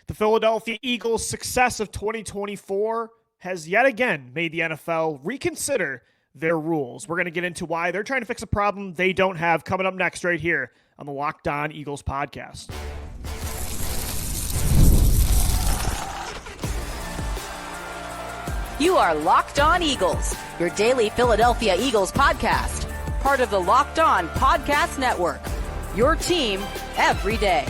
The Philadelphia Eagles' success of 2024 has yet again made the NFL reconsider their rules. We're going to get into why they're trying to fix a problem they don't have coming up next right here on the Locked On Eagles podcast. You are Locked On Eagles, your daily Philadelphia Eagles podcast, part of the Locked On Podcast Network, your team every day.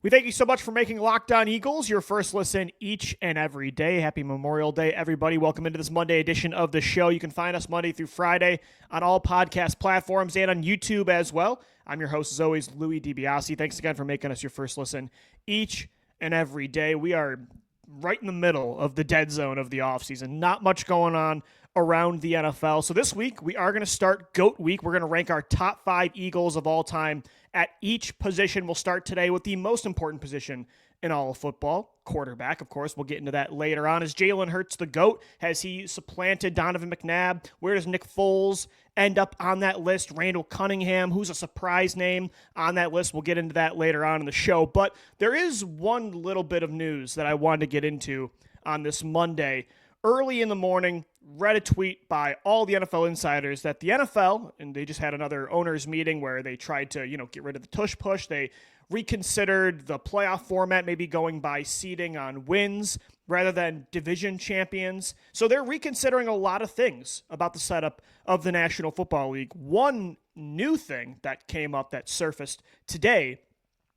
We thank you so much for making Locked On Eagles your first listen each and every day. Happy Memorial Day, everybody. Welcome into this Monday edition of the show. You can find us Monday through Friday on all podcast platforms and on YouTube as well. I'm your host, as always, Louis DiBiase. Thanks again for making us your first listen each and every day. We are right in the middle of the dead zone of the offseason. Not much going on around the NFL. So this week, we are going to start GOAT Week. We're going to rank our top 5 Eagles of all time at each position. We'll start today with the most important position in all of football, quarterback. Of course, we'll get into that later on. Is Jalen Hurts the GOAT? Has he supplanted Donovan McNabb? Where does Nick Foles end up on that list? Randall Cunningham, who's a surprise name on that list? We'll get into that later on in the show. But there is one little bit of news that I wanted to get into on this Monday. Early in the morning, read a tweet by all the NFL insiders that the NFL, and they just had another owners meeting where they tried to, get rid of the tush push. They reconsidered the playoff format, maybe going by seeding on wins rather than division champions. So they're reconsidering a lot of things about the setup of the National Football League. One new thing that came up that surfaced today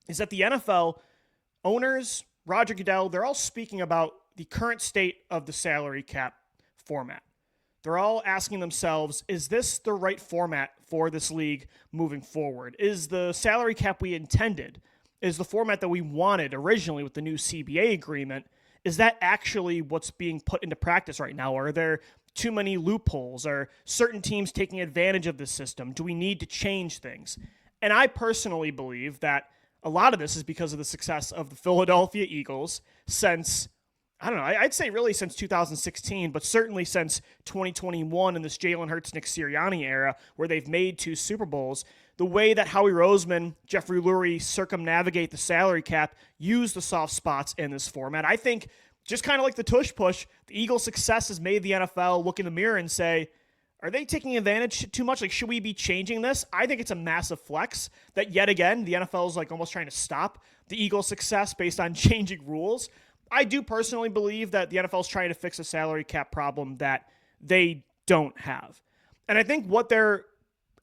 is that the NFL owners, Roger Goodell, they're all speaking about the current state of the salary cap format. They're all asking themselves, is this the right format for this league moving forward? Is the salary cap we intended, is the format that we wanted originally with the new CBA agreement, is that actually what's being put into practice right now? Are there too many loopholes? Are certain teams taking advantage of this system? Do we need to change things? And I personally believe that a lot of this is because of the success of the Philadelphia Eagles since, I don't know, I'd say really since 2016, but certainly since 2021 in this Jalen Hurts, Nick Sirianni era where they've made 2 Super Bowls. The way that Howie Roseman, Jeffrey Lurie circumnavigate the salary cap, use the soft spots in this format. I think just kind of like the tush push, the Eagles' success has made the NFL look in the mirror and say, are they taking advantage too much? Like, should we be changing this? I think it's a massive flex that yet again, the NFL is like almost trying to stop the Eagles' success based on changing rules. I do personally believe that the NFL is trying to fix a salary cap problem that they don't have. And I think what they're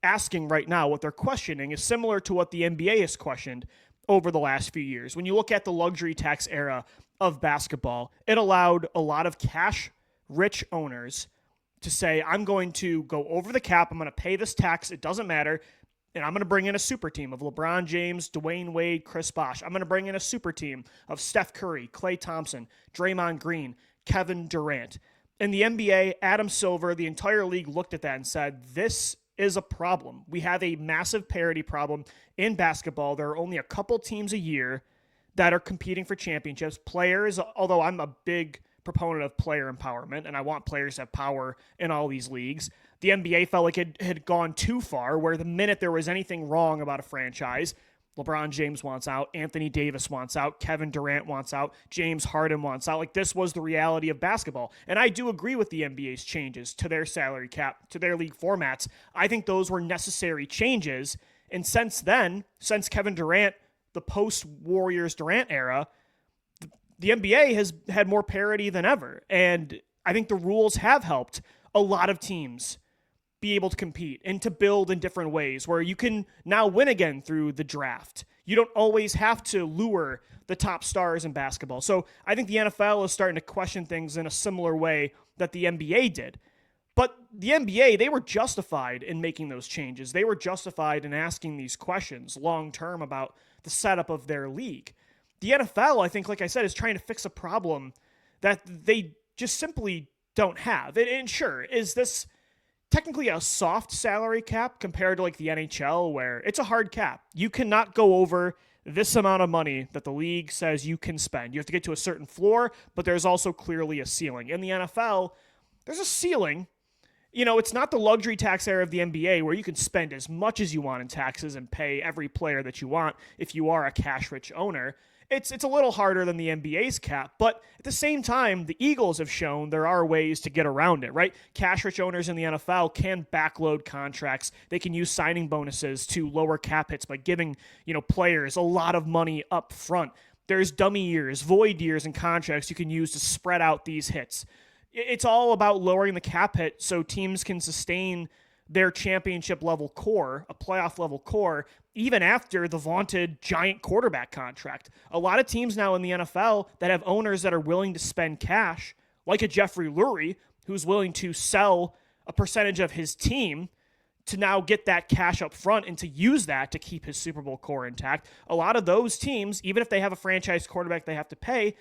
asking right now, what they're questioning, is similar to what the NBA has questioned over the last few years. When you look at the luxury tax era of basketball, it allowed a lot of cash-rich owners to say, I'm going to go over the cap, I'm going to pay this tax, it doesn't matter, and I'm going to bring in a super team of LeBron James, Dwayne Wade, Chris Bosh. I'm going to bring in a super team of Steph Curry, Klay Thompson, Draymond Green, Kevin Durant. In the NBA, Adam Silver, the entire league looked at that and said, this is a problem. We have a massive parity problem in basketball. There are only a couple teams a year that are competing for championships. Players, although I'm a big proponent of player empowerment, and I want players to have power in all these leagues, the NBA felt like it had gone too far, where the minute there was anything wrong about a franchise, LeBron James wants out, Anthony Davis wants out, Kevin Durant wants out, James Harden wants out. Like, this was the reality of basketball. And I do agree with the NBA's changes to their salary cap, to their league formats. I think those were necessary changes. And since then, since Kevin Durant, the post-Warriors Durant era, the NBA has had more parity than ever. And I think the rules have helped a lot of teams be able to compete and to build in different ways where you can now win again through the draft. You don't always have to lure the top stars in basketball. So I think the NFL is starting to question things in a similar way that the NBA did. But the NBA, they were justified in making those changes. They were justified in asking these questions long-term about the setup of their league. The NFL, I think, like I said, is trying to fix a problem that they just simply don't have. And sure, is this technically a soft salary cap compared to like the NHL where it's a hard cap? You cannot go over this amount of money that the league says you can spend. You have to get to a certain floor, but there's also clearly a ceiling. In the NFL, there's a ceiling. It's not the luxury tax era of the NBA where you can spend as much as you want in taxes and pay every player that you want if you are a cash-rich owner. It's a little harder than the NBA's cap, but at the same time, the Eagles have shown there are ways to get around it, right? Cash-rich owners in the NFL can backload contracts. They can use signing bonuses to lower cap hits by giving, players a lot of money up front. There's dummy years, void years in contracts you can use to spread out these hits. It's all about lowering the cap hit so teams can sustain their championship level core, a playoff level core, even after the vaunted giant quarterback contract. A lot of teams now in the NFL that have owners that are willing to spend cash, like a Jeffrey Lurie, who's willing to sell a percentage of his team to now get that cash up front and to use that to keep his Super Bowl core intact. A lot of those teams, even if they have a franchise quarterback they have to pay,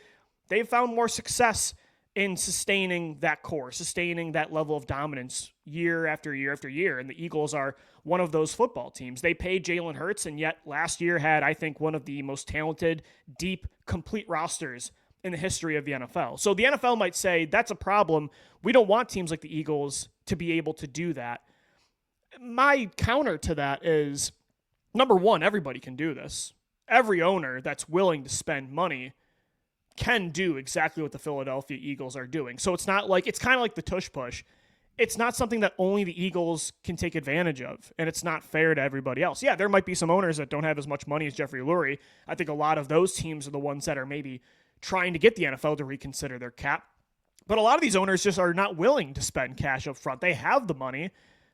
they've found more success in sustaining that core, sustaining that level of dominance year after year after year. And the Eagles are one of those football teams. They paid Jalen Hurts, and yet last year had, I think, one of the most talented, deep, complete rosters in the history of the NFL. So the NFL might say, that's a problem. We don't want teams like the Eagles to be able to do that. My counter to that is, number one, everybody can do this. Every owner that's willing to spend money can do exactly what the Philadelphia Eagles are doing. So it's not like, it's kind of like the tush push. It's not something that only the Eagles can take advantage of, and it's not fair to everybody else. Yeah, there might be some owners that don't have as much money as Jeffrey Lurie. I think a lot of those teams are the ones that are maybe trying to get the NFL to reconsider their cap. But a lot of these owners just are not willing to spend cash up front. They have the money,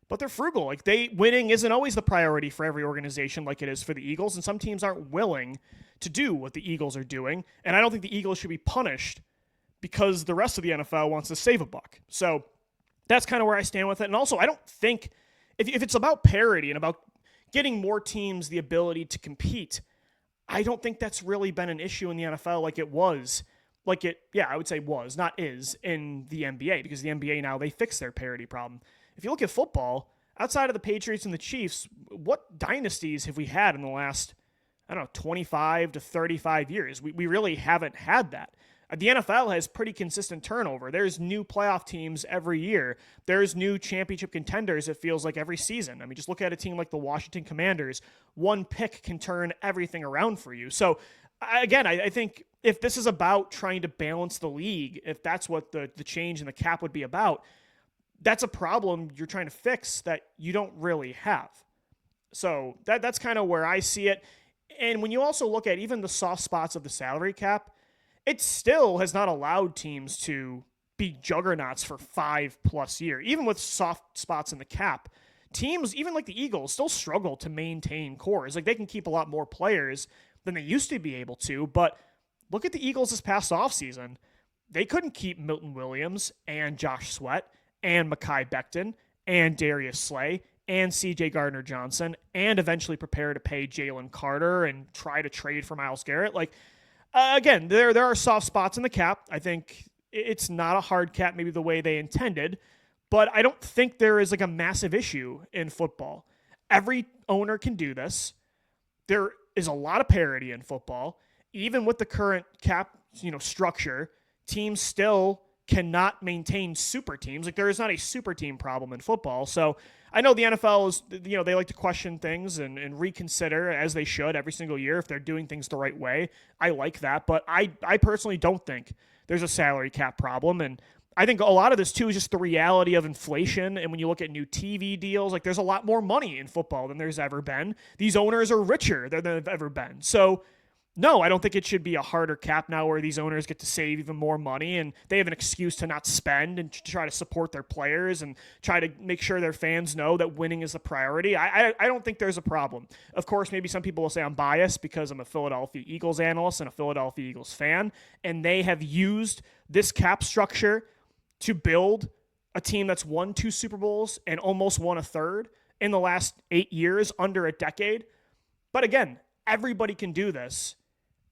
but they're frugal. Winning isn't always the priority for every organization like it is for the Eagles, and some teams aren't willing to do what the Eagles are doing. And I don't think the Eagles should be punished because the rest of the NFL wants to save a buck. So that's kind of where I stand with it. And also, I don't think, if it's about parity and about getting more teams the ability to compete, I don't think that's really been an issue in the NFL like it was. I would say was, not is, in the NBA, because the NBA now, they fix their parity problem. If you look at football, outside of the Patriots and the Chiefs, what dynasties have we had in the last, 25 to 35 years? We really haven't had that. The NFL has pretty consistent turnover. There's new playoff teams every year. There's new championship contenders, it feels like, every season. I mean, just look at a team like the Washington Commanders. One pick can turn everything around for you. So, again, I think if this is about trying to balance the league, if that's what the change in the cap would be about, that's a problem you're trying to fix that you don't really have. So that's kind of where I see it. And when you also look at even the soft spots of the salary cap, it still has not allowed teams to be juggernauts for 5+ years. Even with soft spots in the cap, teams, even like the Eagles, still struggle to maintain cores. Like, they can keep a lot more players than they used to be able to, but look at the Eagles this past offseason. They couldn't keep Milton Williams and Josh Sweat and Mekhi Becton and Darius Slay and C.J. Gardner-Johnson, and eventually prepare to pay Jalen Carter and try to trade for Myles Garrett. Again, there are soft spots in the cap. I think it's not a hard cap maybe the way they intended, but I don't think there is a massive issue in football. Every owner can do this. There is a lot of parity in football. Even with the current cap, structure, teams still cannot maintain super teams. There is not a super team problem in football. So I know the NFL is, they like to question things and reconsider, as they should, every single year if they're doing things the right way. I like that, but I personally don't think there's a salary cap problem. And I think a lot of this, too, is just the reality of inflation. And when you look at new TV deals, there's a lot more money in football than there's ever been. These owners are richer than they've ever been. So no, I don't think it should be a harder cap now where these owners get to save even more money and they have an excuse to not spend and to try to support their players and try to make sure their fans know that winning is a priority. I don't think there's a problem. Of course, maybe some people will say I'm biased because I'm a Philadelphia Eagles analyst and a Philadelphia Eagles fan, and they have used this cap structure to build a team that's won 2 Super Bowls and almost won a third in the last 8 years, under a decade. But again, everybody can do this.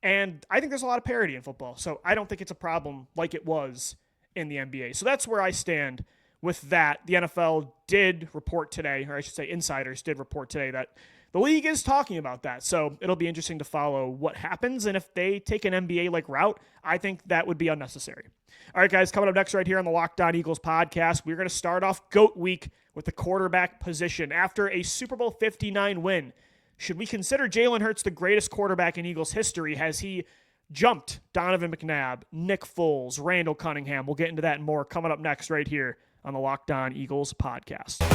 And I think there's a lot of parity in football. So I don't think it's a problem like it was in the NBA. So that's where I stand with that. The NFL did report today, or I should say insiders did report today, that the league is talking about that. So it'll be interesting to follow what happens. And if they take an NBA-like route, I think that would be unnecessary. All right, guys, coming up next right here on the Locked On Eagles podcast, we're going to start off GOAT week with the quarterback position. After a Super Bowl 59 win, should we consider Jalen Hurts the greatest quarterback in Eagles history? Has he jumped Donovan McNabb, Nick Foles, Randall Cunningham? We'll get into that and more coming up next right here on the Locked On Eagles podcast.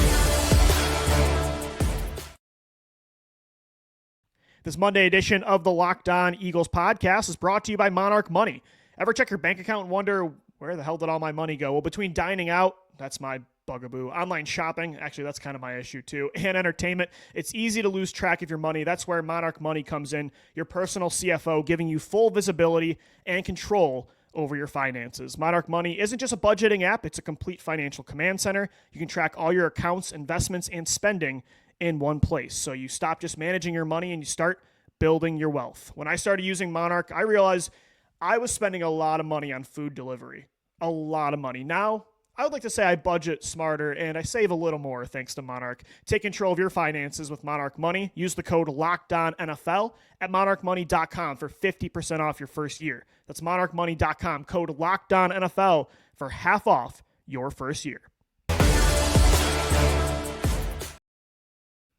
This Monday edition of the Locked On Eagles podcast is brought to you by Monarch Money. Ever check your bank account and wonder, where the hell did all my money go? Well, between dining out, that's my bugaboo, online shopping, actually that's kind of my issue too, and entertainment, it's easy to lose track of your money. That's where Monarch Money comes in, your personal CFO, giving you full visibility and control over your finances. Monarch Money isn't just a budgeting app, it's a complete financial command center. You can track all your accounts, investments, and spending in one place. So you stop just managing your money and you start building your wealth. When I started using Monarch, I realized I was spending a lot of money on food delivery. A lot of money. Now, I would like to say I budget smarter and I save a little more thanks to Monarch. Take control of your finances with Monarch Money. Use the code LOCKEDONNFL at monarchmoney.com for 50% off your first year. That's monarchmoney.com, code LOCKEDONNFL for half off your first year.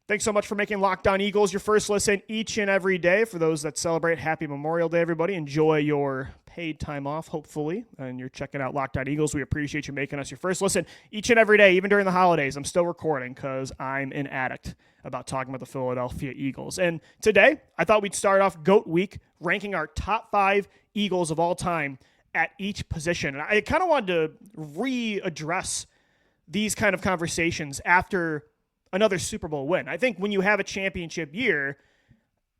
Thanks so much for making Locked On Eagles your first listen each and every day. For those that celebrate, happy Memorial Day, everybody. Enjoy your paid time off, hopefully, and you're checking out Locked On Eagles. We appreciate you making us your first listen each and every day, even during the holidays. I'm still recording because I'm an addict about talking about the Philadelphia Eagles. And today, I thought we'd start off GOAT Week, ranking our top 5 Eagles of all time at each position. And I kind of wanted to readdress these kind of conversations after another Super Bowl win. I think when you have a championship year,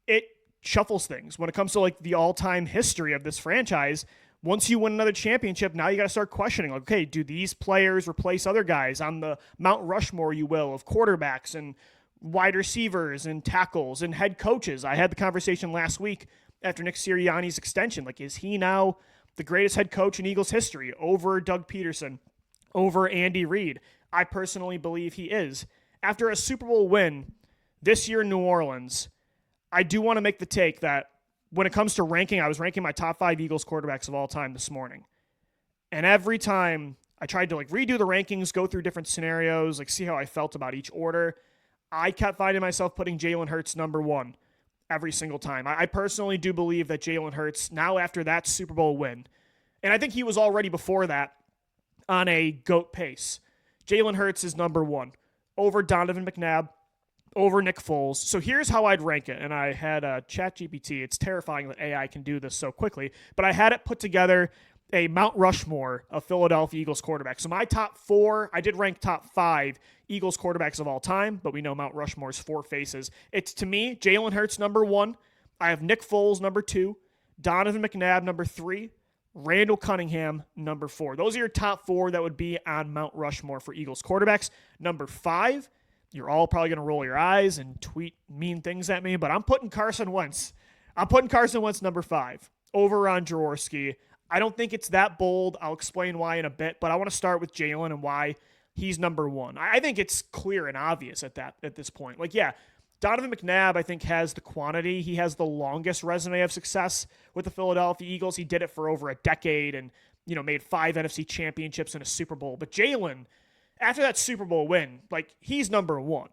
it shuffles things. When it comes to like the all-time history of this franchise, once you win another championship, now you got to start questioning, like, okay, do these players replace other guys on the Mount Rushmore, you will, of quarterbacks and wide receivers and tackles and head coaches? I had the conversation last week after Nick Sirianni's extension. Like, is he now the greatest head coach in Eagles history over Doug Peterson, over Andy Reid? I personally believe he is. After a Super Bowl win this year in New Orleans, I do want to make the take that when it comes to ranking, I was ranking my top 5 Eagles quarterbacks of all time this morning. And every time I tried to like redo the rankings, go through different scenarios, like see how I felt about each order, I kept finding myself putting Jalen Hurts number 1 every single time. I personally do believe that Jalen Hurts, now after that Super Bowl win, and I think he was already before that on a GOAT pace, Jalen Hurts is number 1. Over Donovan McNabb, over Nick Foles. So here's how I'd rank it. And I had ChatGPT. It's terrifying that AI can do this so quickly. But I had it put together a Mount Rushmore of Philadelphia Eagles quarterbacks. So my top 4, I did rank top 5 Eagles quarterbacks of all time, but we know Mount Rushmore's 4 faces. It's, to me, Jalen Hurts number 1. I have Nick Foles number 2, Donovan McNabb number 3, Randall Cunningham, number 4. Those are your top 4 that would be on Mount Rushmore for Eagles quarterbacks. Number 5, you're all probably going to roll your eyes and tweet mean things at me, but I'm putting Carson Wentz. I'm putting Carson Wentz number 5 over on Jaworski. I don't think it's that bold. I'll explain why in a bit, but I want to start with Jalen and why he's number 1. I think it's clear and obvious at this point. Like, yeah, Donovan McNabb, I think, has the quantity. He has the longest resume of success with the Philadelphia Eagles. He did it for over a decade and, made 5 NFC championships and a Super Bowl. But Jalen, after that Super Bowl win, like, he's number 1.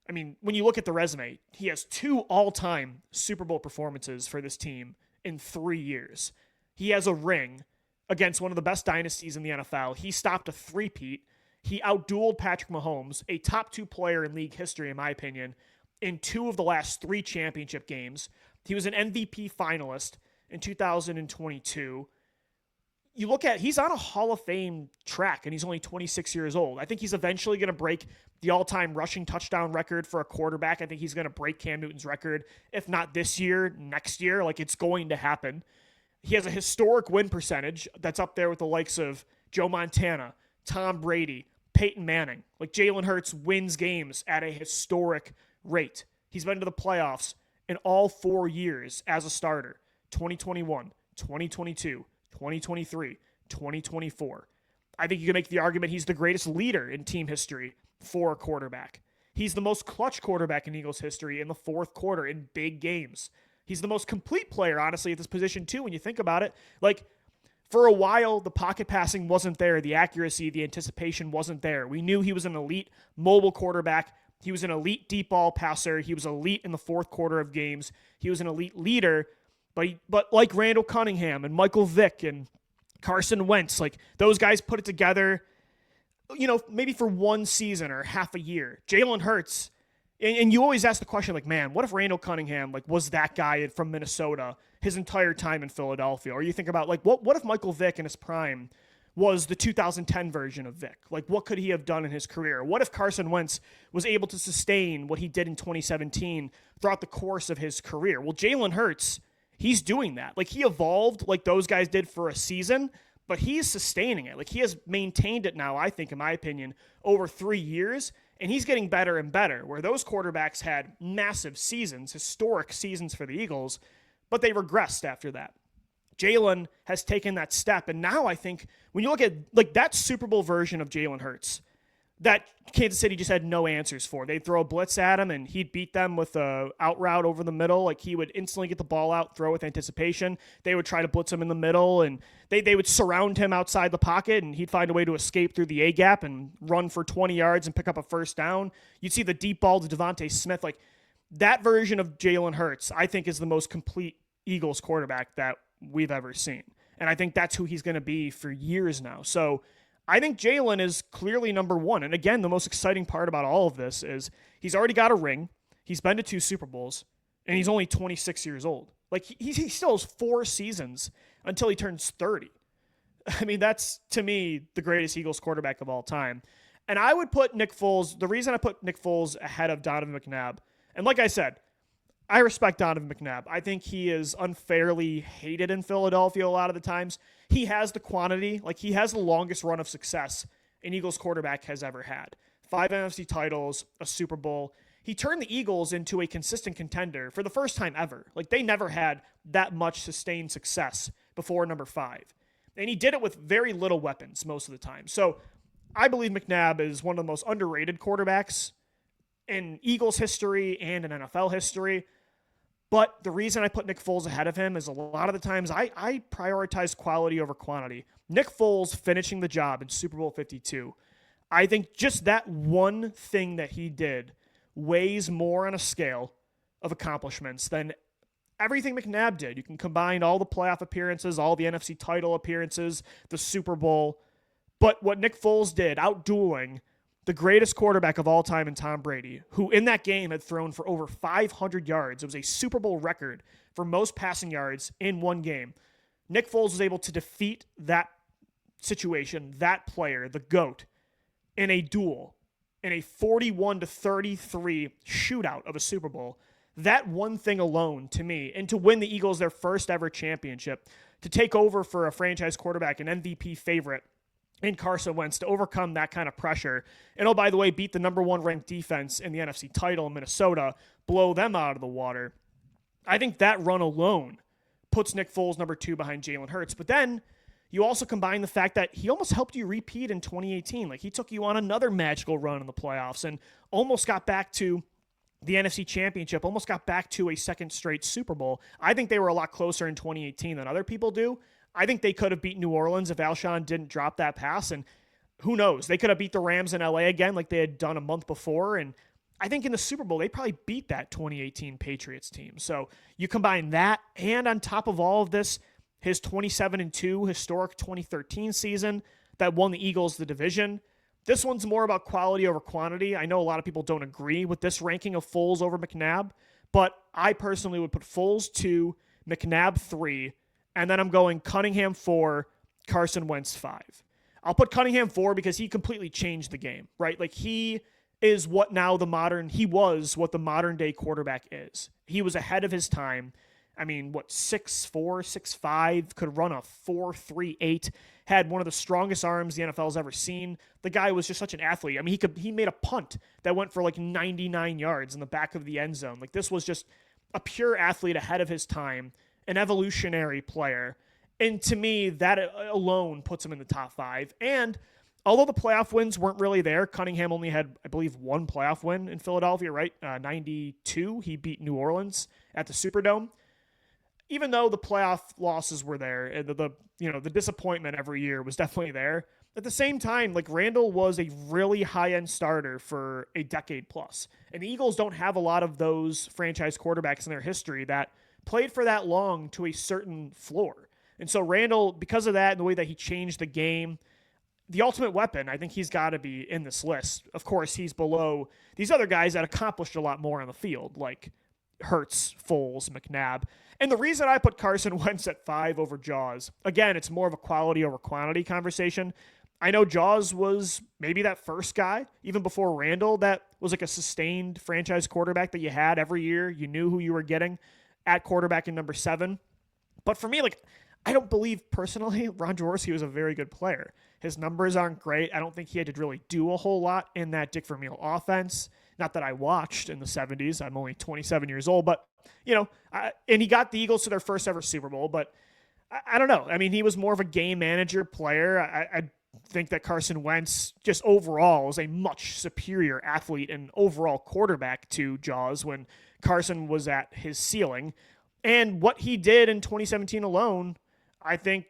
I mean, when you look at the resume, he has 2 all-time Super Bowl performances for this team in 3 years. He has a ring against one of the best dynasties in the NFL. He stopped a three-peat. He outdueled Patrick Mahomes, a top 2 player in league history, in my opinion, in 2 of the last 3 championship games. He was an MVP finalist in 2022. You look at, he's on a Hall of Fame track, and he's only 26 years old. I think he's eventually going to break the all-time rushing touchdown record for a quarterback. I think he's going to break Cam Newton's record, if not this year, next year. Like, it's going to happen. He has a historic win percentage that's up there with the likes of Joe Montana, Tom Brady, Peyton Manning. Like, Jalen Hurts wins games at a historic rate. He's been to the playoffs in all 4 years as a starter. 2021, 2022, 2023, 2024. I think you can make the argument he's the greatest leader in team history for a quarterback. He's the most clutch quarterback in Eagles history in the fourth quarter in big games. He's the most complete player, honestly, at this position, too, when you think about it. Like, for a while, the pocket passing wasn't there. The accuracy, the anticipation wasn't there. We knew he was an elite mobile quarterback. He was an elite deep ball passer. He was elite in the fourth quarter of games. He was an elite leader. But like Randall Cunningham and Michael Vick and Carson Wentz, like those guys put it together, maybe for one season or half a year. Jalen Hurts, and you always ask the question, like, man, what if Randall Cunningham was that guy from Minnesota his entire time in Philadelphia? Or you think about, what if Michael Vick in his prime was the 2010 version of Vick? What could he have done in his career? What if Carson Wentz was able to sustain what he did in 2017 throughout the course of his career? Well, Jalen Hurts, he's doing that. He evolved like those guys did for a season, but he's sustaining it. He has maintained it now, I think, in my opinion, over 3 years, and he's getting better and better, where those quarterbacks had massive seasons, historic seasons for the Eagles, but they regressed after that. Jalen has taken that step, and now I think when you look at that Super Bowl version of Jalen Hurts, that Kansas City just had no answers for. They'd throw a blitz at him, and he'd beat them with a out route over the middle. He would instantly get the ball out, throw with anticipation. They would try to blitz him in the middle, and they would surround him outside the pocket, and he'd find a way to escape through the A-gap and run for 20 yards and pick up a first down. You'd see the deep ball to Devontae Smith. That version of Jalen Hurts, I think, is the most complete Eagles quarterback that we've ever seen. And I think that's who he's going to be for years now. So I think Jalen is clearly number one. And again, the most exciting part about all of this is he's already got a ring. He's been to 2 Super Bowls, and he's only 26 years old. He still has 4 seasons until he turns 30. I mean, that's, to me, the greatest Eagles quarterback of all time. And I would put Nick Foles, the reason I put Nick Foles ahead of Donovan McNabb, and like I said, I respect Donovan McNabb. I think he is unfairly hated in Philadelphia a lot of the times. He has the quantity. He has the longest run of success an Eagles quarterback has ever had. 5 NFC titles, a Super Bowl. He turned the Eagles into a consistent contender for the first time ever. They never had that much sustained success before number 5. And he did it with very little weapons most of the time. So I believe McNabb is one of the most underrated quarterbacks in Eagles history and in NFL history. But the reason I put Nick Foles ahead of him is a lot of the times I prioritize quality over quantity. Nick Foles finishing the job in Super Bowl 52, I think just that one thing that he did weighs more on a scale of accomplishments than everything McNabb did. You can combine all the playoff appearances, all the NFC title appearances, the Super Bowl. But what Nick Foles did, outdueling the greatest quarterback of all time in Tom Brady, who in that game had thrown for over 500 yards. It was a Super Bowl record for most passing yards in one game. Nick Foles was able to defeat that situation, that player, the GOAT, in a duel, in a 41-33 shootout of a Super Bowl. That one thing alone, to me, and to win the Eagles their first ever championship, to take over for a franchise quarterback, an MVP favorite, in Carson Wentz, to overcome that kind of pressure. And oh, by the way, beat the number 1 ranked defense in the NFC title in Minnesota, blow them out of the water. I think that run alone puts Nick Foles number 2 behind Jalen Hurts. But then you also combine the fact that he almost helped you repeat in 2018. He took you on another magical run in the playoffs and almost got back to the NFC Championship, almost got back to a second straight Super Bowl. I think they were a lot closer in 2018 than other people do. I think they could have beat New Orleans if Alshon didn't drop that pass, and who knows? They could have beat the Rams in LA again like they had done a month before, and I think in the Super Bowl, they probably beat that 2018 Patriots team. So you combine that, and on top of all of this, his 27-2 historic 2013 season that won the Eagles the division. This one's more about quality over quantity. I know a lot of people don't agree with this ranking of Foles over McNabb, but I personally would put Foles 2, McNabb 3, and then I'm going Cunningham 4, Carson Wentz 5. I'll put Cunningham 4 because he completely changed the game, right? He is what the modern day quarterback is. He was ahead of his time. I mean, 6'4", 6'5", could run a 4.38, had one of the strongest arms the NFL's ever seen. The guy was just such an athlete. I mean, he made a punt that went for 99 yards in the back of the end zone. This was just a pure athlete ahead of his time, an evolutionary player. And to me, that alone puts him in the top 5. And although the playoff wins weren't really there, Cunningham only had, I believe, one playoff win in Philadelphia, right? 92, he beat New Orleans at the Superdome. Even though the playoff losses were there, and the disappointment every year was definitely there, at the same time, like, Randall was a really high-end starter for a decade plus. And the Eagles don't have a lot of those franchise quarterbacks in their history that played for that long to a certain floor. And so Randall, because of that and the way that he changed the game, the ultimate weapon, I think he's got to be in this list. Of course, he's below these other guys that accomplished a lot more on the field, like Hurts, Foles, McNabb. And the reason I put Carson Wentz at 5 over Jaws, again, it's more of a quality over quantity conversation. I know Jaws was maybe that first guy, even before Randall, that was like a sustained franchise quarterback that you had every year. You knew who you were getting at quarterback in number 7. But for me, like, I don't believe personally Ron Jaworski was a very good player. His numbers aren't great. I don't think he had to really do a whole lot in that Dick Vermeil offense. Not that I watched in the 70s. I'm only 27 years old, but, and he got the Eagles to their first ever Super Bowl, but I don't know. I mean, he was more of a game manager player. I think that Carson Wentz just overall is a much superior athlete and overall quarterback to Jaws when Carson was at his ceiling. And what he did in 2017 alone, I think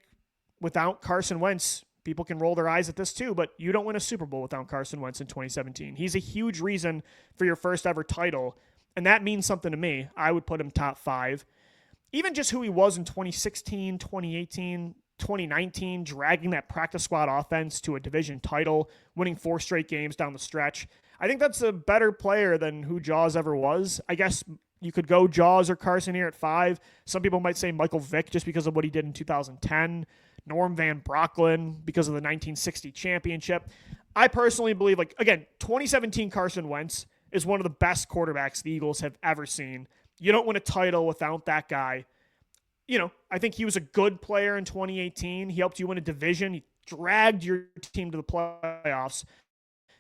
without Carson Wentz, people can roll their eyes at this too, but you don't win a Super Bowl without Carson Wentz in 2017. He's a huge reason for your first ever title, and that means something to me. I would put him top 5. Even just who he was in 2016, 2018, 2019, dragging that practice squad offense to a division title, winning 4 straight games down the stretch. I think that's a better player than who Jaws ever was. I guess you could go Jaws or Carson here at 5. Some people might say Michael Vick just because of what he did in 2010. Norm Van Brocklin because of the 1960 championship. I personally believe, 2017 Carson Wentz is one of the best quarterbacks the Eagles have ever seen. You don't win a title without that guy. I think he was a good player in 2018. He helped you win a division. He dragged your team to the playoffs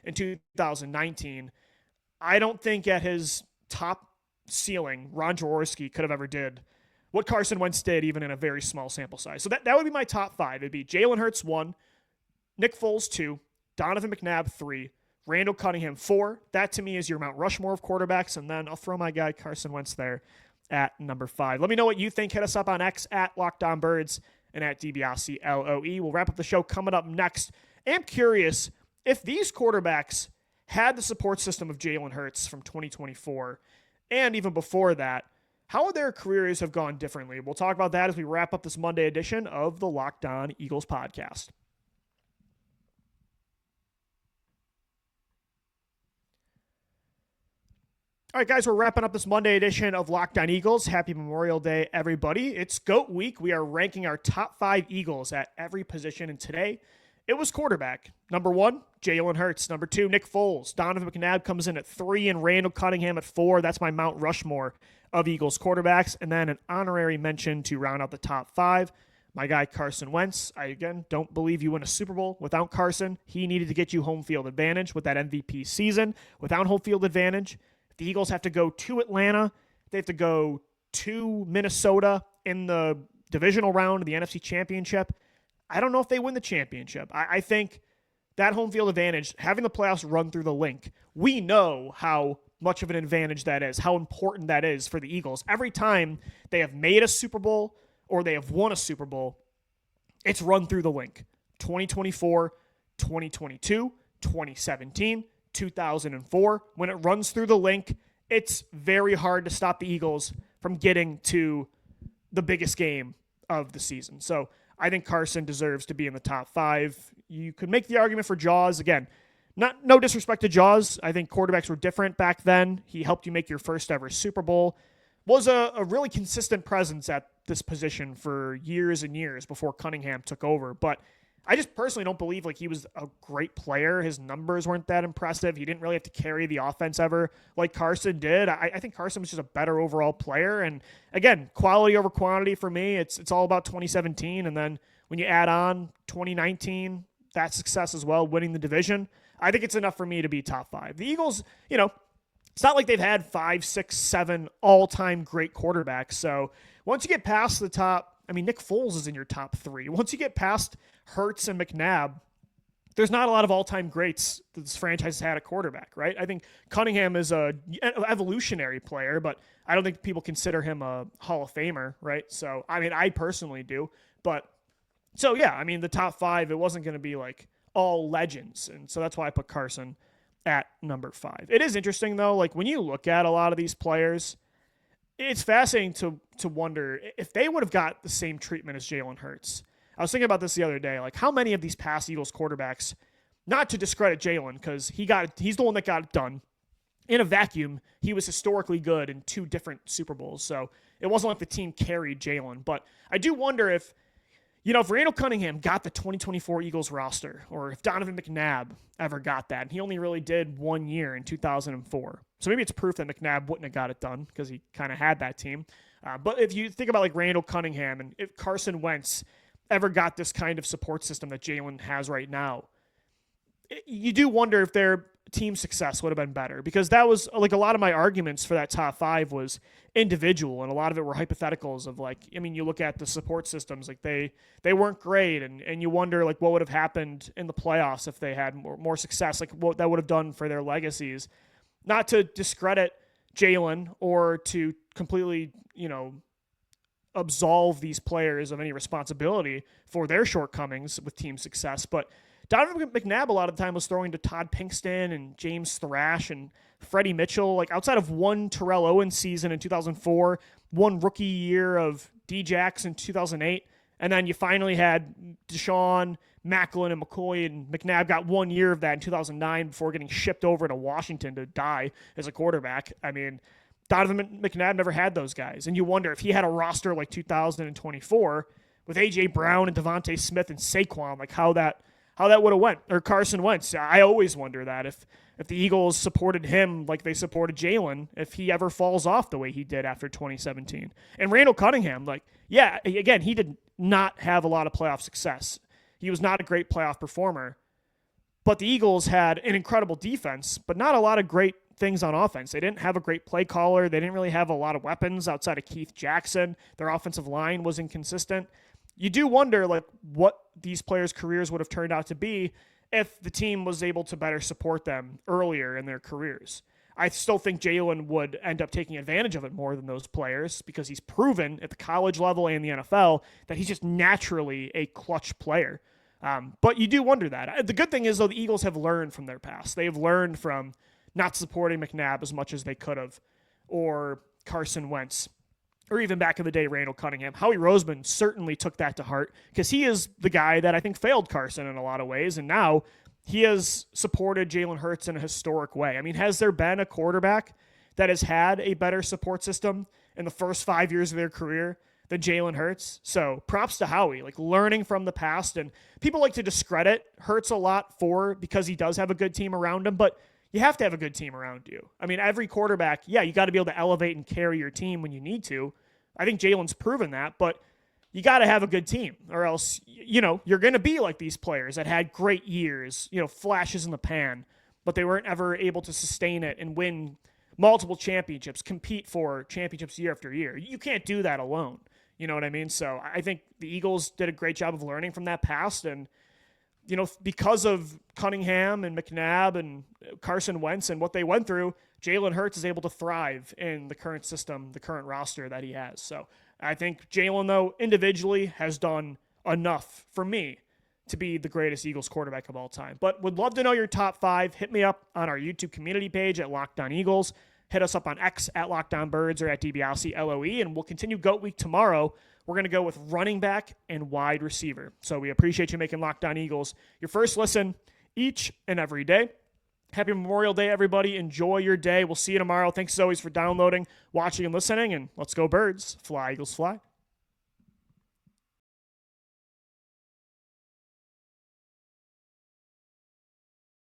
in 2019. I don't think at his top ceiling, Ron Jaworski could have ever did what Carson Wentz did, even in a very small sample size. So that would be my top 5. It'd be Jalen Hurts 1, Nick Foles 2, Donovan McNabb 3, Randall Cunningham 4. That to me is your Mount Rushmore of quarterbacks, and then I'll throw my guy Carson Wentz there at number 5. Let me know what you think. Hit us up on X at LockedOnBirds and at DiBiase. We'll wrap up the show coming up next. I'm curious if these quarterbacks had the support system of Jalen Hurts from 2024 and even before that, how would their careers have gone differently? We'll talk about that as we wrap up this Monday edition of the Locked On Eagles podcast. All right, guys, we're wrapping up this Monday edition of Locked On Eagles. Happy Memorial Day, everybody. It's GOAT Week. We are ranking our top 5 Eagles at every position, and today it was quarterback. Number 1, Jalen Hurts. Number 2, Nick Foles. Donovan McNabb comes in at 3, and Randall Cunningham at 4. That's my Mount Rushmore of Eagles quarterbacks. And then an honorary mention to round out the top 5, my guy Carson Wentz. I, again, don't believe you win a Super Bowl without Carson. He needed to get you home field advantage with that MVP season. Without home field advantage, the Eagles have to go to Atlanta. They have to go to Minnesota in the divisional round of the NFC Championship. I don't know if they win the championship. I think that home field advantage, having the playoffs run through the link, we know how much of an advantage that is, how important that is for the Eagles. Every time they have made a Super Bowl or they have won a Super Bowl, it's run through the link. 2024, 2022, 2017, 2004. When it runs through the link, it's very hard to stop the Eagles from getting to the biggest game of the season. So I think Carson deserves to be in the top 5. You could make the argument for Jaws. Again, no disrespect to Jaws. I think quarterbacks were different back then. He helped you make your first ever Super Bowl. Was a really consistent presence at this position for years and years before Cunningham took over. But I just personally don't believe he was a great player. His numbers weren't that impressive. He didn't really have to carry the offense ever like Carson did. I think Carson was just a better overall player. And again, quality over quantity for me. It's all about 2017. And then when you add on 2019, that success as well, winning the division, I think it's enough for me to be top 5. The Eagles, it's not like they've had 5, 6, 7 all-time great quarterbacks. So once you get past the top, Nick Foles is in your top 3. Once you get past Hurts and McNabb, there's not a lot of all-time greats that this franchise has had at quarterback, right? I think Cunningham is an evolutionary player, but I don't think people consider him a Hall of Famer, right? So, I mean, I personally do. But, so yeah, I mean, the top 5, it wasn't going to be like all legends. And so that's why I put Carson at number 5. It is interesting, though, like when you look at a lot of these players, it's fascinating to wonder if they would have got the same treatment as Jalen Hurts. I was thinking about this the other day, like how many of these past Eagles quarterbacks, not to discredit Jalen, because he's the one that got it done. In a vacuum, he was historically good in 2 different Super Bowls, so it wasn't like the team carried Jalen. But I do wonder if Randall Cunningham got the 2024 Eagles roster, or if Donovan McNabb ever got that, and he only really did 1 year in 2004. So maybe it's proof that McNabb wouldn't have got it done because he kind of had that team. But if you think about like Randall Cunningham and if Carson Wentz ever got this kind of support system that Jalen has right now, you do wonder if their team success would have been better, because that was like a lot of my arguments for that top 5 was individual, and a lot of it were hypotheticals of like, I mean, you look at the support systems, like they weren't great, and you wonder like what would have happened in the playoffs if they had more success, like what that would have done for their legacies. Not to discredit Jalen or to completely, absolve these players of any responsibility for their shortcomings with team success, but Donovan McNabb a lot of the time was throwing to Todd Pinkston and James Thrash and Freddie Mitchell. Like outside of one Terrell Owens season in 2004, one rookie year of D-Jax in 2008, and then you finally had Deshaun, Macklin, and McCoy, and McNabb got 1 year of that in 2009 before getting shipped over to Washington to die as a quarterback. I mean, Donovan McNabb never had those guys. And you wonder if he had a roster like 2024 with A.J. Brown and Devontae Smith and Saquon, like how that would have went. Or Carson Wentz. I always wonder that if the Eagles supported him like they supported Jalen, if he ever falls off the way he did after 2017. And Randall Cunningham, like, yeah, again, he did not have a lot of playoff success. He was not a great playoff performer. But the Eagles had an incredible defense, but not a lot of great things on offense. They didn't have a great play caller. They didn't really have a lot of weapons outside of Keith Jackson. Their offensive line was inconsistent. You do wonder like what these players' careers would have turned out to be if the team was able to better support them earlier in their careers. I still think Jalen would end up taking advantage of it more than those players because he's proven at the college level and the NFL that he's just naturally a clutch player. But you do wonder that. The good thing is, though, the Eagles have learned from their past. They have learned from not supporting McNabb as much as they could have, or Carson Wentz, or even back in the day, Randall Cunningham. Howie Roseman certainly took that to heart because he is the guy that I think failed Carson in a lot of ways, and now he has supported Jalen Hurts in a historic way. I mean, has there been a quarterback that has had a better support system in the first 5 years of their career than Jalen Hurts? So props to Howie, like learning from the past. And people like to discredit Hurts a lot because he does have a good team around him, but you have to have a good team around you. I mean, every quarterback, yeah, you got to be able to elevate and carry your team when you need to. I think Jalen's proven that, but you got to have a good team or else, you're going to be like these players that had great years, flashes in the pan, but they weren't ever able to sustain it and win multiple championships, compete for championships year after year. You can't do that alone. You know what I mean? So I think the Eagles did a great job of learning from that past. And, because of Cunningham and McNabb and Carson Wentz and what they went through, Jalen Hurts is able to thrive in the current system, the current roster that he has. So I think Jalen, though, individually has done enough for me to be the greatest Eagles quarterback of all time. But would love to know your top 5. Hit me up on our YouTube community page at Locked On Eagles. Hit us up on X at Locked On Birds or at DBLC LOE, and we'll continue GOAT Week tomorrow. We're going to go with running back and wide receiver. So we appreciate you making Locked On Eagles your first listen each and every day. Happy Memorial Day, everybody. Enjoy your day. We'll see you tomorrow. Thanks as always for downloading, watching, and listening, and let's go Birds. Fly, Eagles, fly.